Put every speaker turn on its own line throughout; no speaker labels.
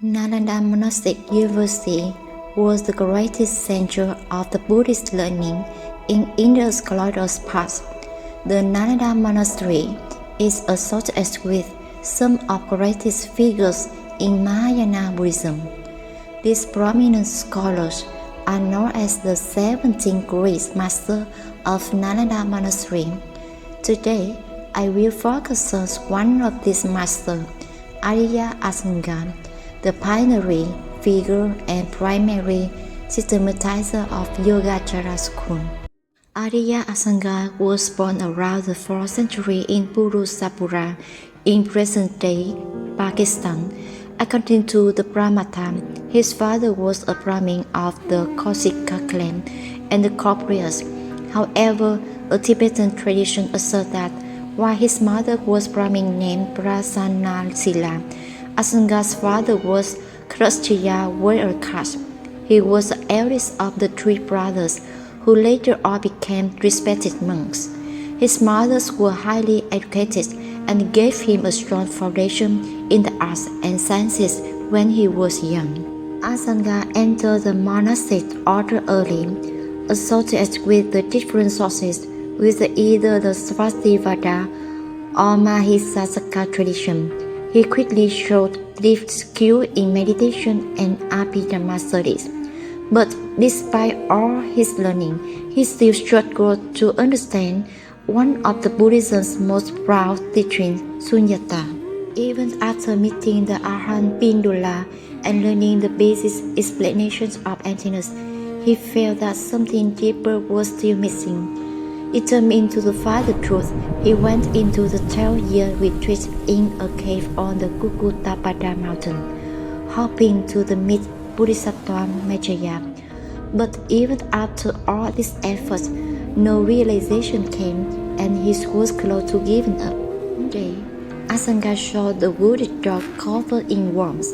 Nalanda Monastic University was the greatest center of the Buddhist learning in India's glorious past. The Nalanda Monastery is associated with some of the greatest figures in Mahayana Buddhism. These prominent scholars are known as the 17 great masters of Nalanda Monastery. Today, I will focus on one of these masters, Ārya Asaṅga, the pioneering figure and primary systematizer of Yogacara school. Ārya Asaṅga was born around the 4th century in Purusapura in present-day Pakistan. According to the Brahmata, his father was a Brahmin of the Kausika clan and the Kshatriyas. However, a Tibetan tradition asserts that while his mother was Brahmin named Prasanasila, Asaṅga's father was Kshatriya warrior caste. He was the eldest of the three brothers, who later all became respected monks. His mothers were highly educated and gave him a strong foundation in the arts and sciences when he was young. Asaṅga entered the monastic order early, associated with the different sources with either the Svastivada or Mahisasaka tradition. He quickly showed deep skill in meditation and Abhidhamma studies. But despite all his learning, he still struggled to understand one of the Buddhism's most proud teachings, Sunyata. Even after meeting the Arhat Pindula and learning the basic explanations of emptiness, he felt that something deeper was still missing. Determined to find the truth, he went into the 12-year retreat in a cave on the Kukutapada mountain, hoping to meet Bodhisattva Maitreya. But even after all these efforts, no realization came, and he was close to giving up. One day, Asaṅga saw the wounded dog covered in worms.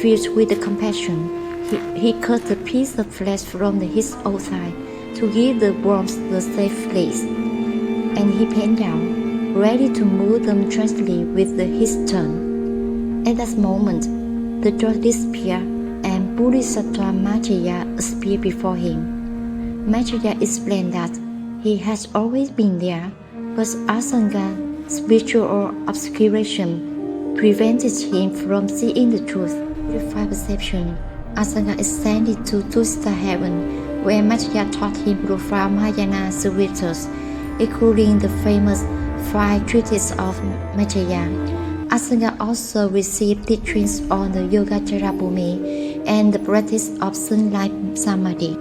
Filled with compassion, he cut a piece of flesh from his outside to give the worms the safe place, and he bent down, ready to move them gently with his tongue. At that moment, the dog disappeared, and Bodhisattva Maitreya appeared before him. Maitreya explained that he has always been there, but Asaṅga's spiritual obscuration prevented him from seeing the truth. With perception, Asaṅga ascended to two-star heaven, where Maitreya taught him profound Mahayana sutras, including the famous 5 treatises of Maitreya. Asaṅga also received teachings on the Yogacara Bhumi and the practice of sunlight samadhi.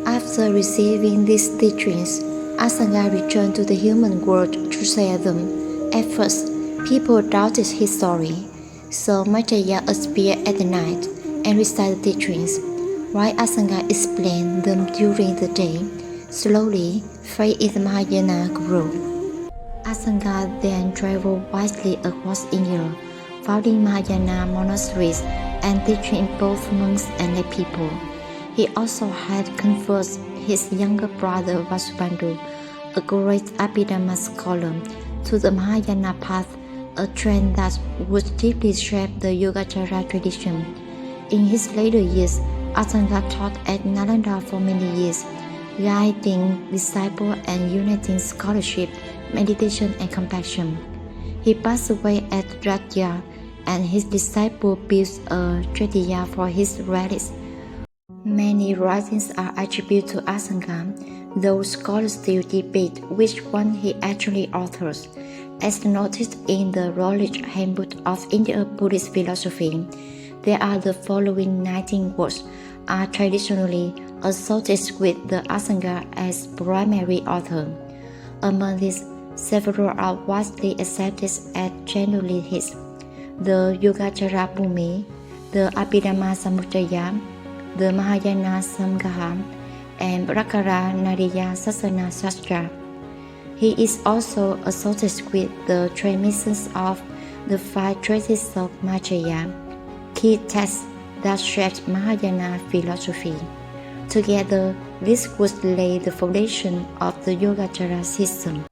After receiving these teachings, Asaṅga returned to the human world to share them. At first, people doubted his story, so Maitreya appeared at night and recited teachings, while Asaṅga explained them during the day. Slowly, faith in Mahayana grew. Asaṅga then traveled widely across India, founding Mahayana monasteries and teaching both monks and lay people. He also had converted his younger brother Vasubandhu, a great Abhidhamma scholar, to the Mahayana path, a trend that would deeply shape the Yogacara tradition. In his later years, Asaṅga taught at Nalanda for many years, guiding disciples and uniting scholarship, meditation, and compassion. He passed away at Ārya, and his disciple built a Tridya for his relics. Many writings are attributed to Asaṅga, though scholars still debate which one he actually authored. As noted in the Lineage Handbook of Indian Buddhist philosophy, there are the following 19 works are traditionally associated with the Asaṅga as primary author. Among these, several are widely accepted as genuinely his: the Yogacara Bhumi, the Abhidhamma Samudaya, the Mahayana Samgaha, and Prakara Nariya Sasana Sastra. He is also associated with the transmissions of the 5 treatises of Maitreya, key texts that shaped Mahayana philosophy. Together, this would lay the foundation of the Yogacara system.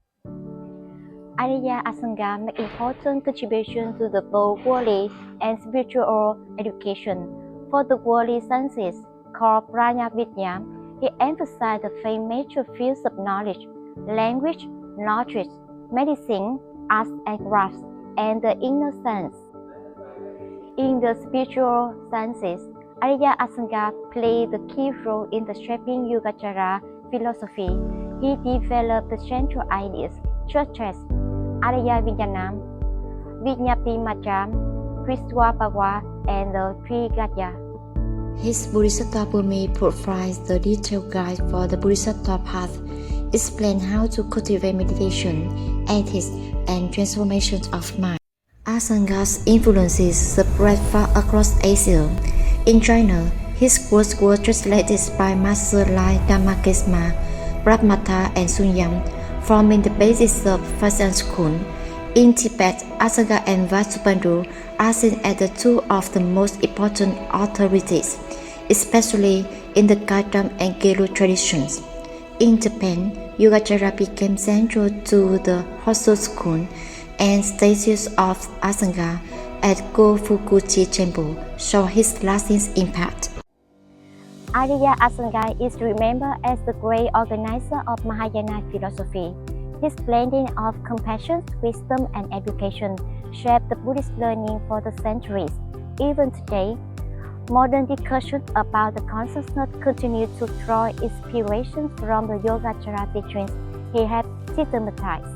Ārya
Ārya Asaṅga make important contributions to the both worldly and spiritual education. For the worldly sciences, called Vidya, he emphasized the five major fields of knowledge: language, logic, medicine, arts and crafts, and the inner sense. In the spiritual sciences, Ārya Asaṅga played the key role in the shaping Yogacara philosophy. He developed the central ideas such as Ārya Vijnanam, Vijñāti Majam, Kristvabhava, and the Trigatya. His Bodhisattva Bhumi provides the detailed guide for the Bodhisattva path, explain how to cultivate meditation, ethics, and transformation of mind. Asaṅga's influences spread far across Asia. In China, his works were translated by masters like Dhammakesma, Brahmata, and Sunyam, forming the basis of Faxian school. In Tibet, Asaṅga and Vasubandhu are seen as the two of the most important authorities, especially in the Gautam and Gelu traditions. In Japan, Yogacara became central to the Hosso school, and statues of Asaṅga at Go-Fuku-ji Temple show his lasting impact. Ārya Asaṅga is remembered as the great organizer of Mahayana philosophy. His blending of compassion, wisdom, and education shaped the Buddhist learning for the centuries. Even today, modern discussions about the consciousness continue to draw inspiration from the Yogacara teachings he had systematized.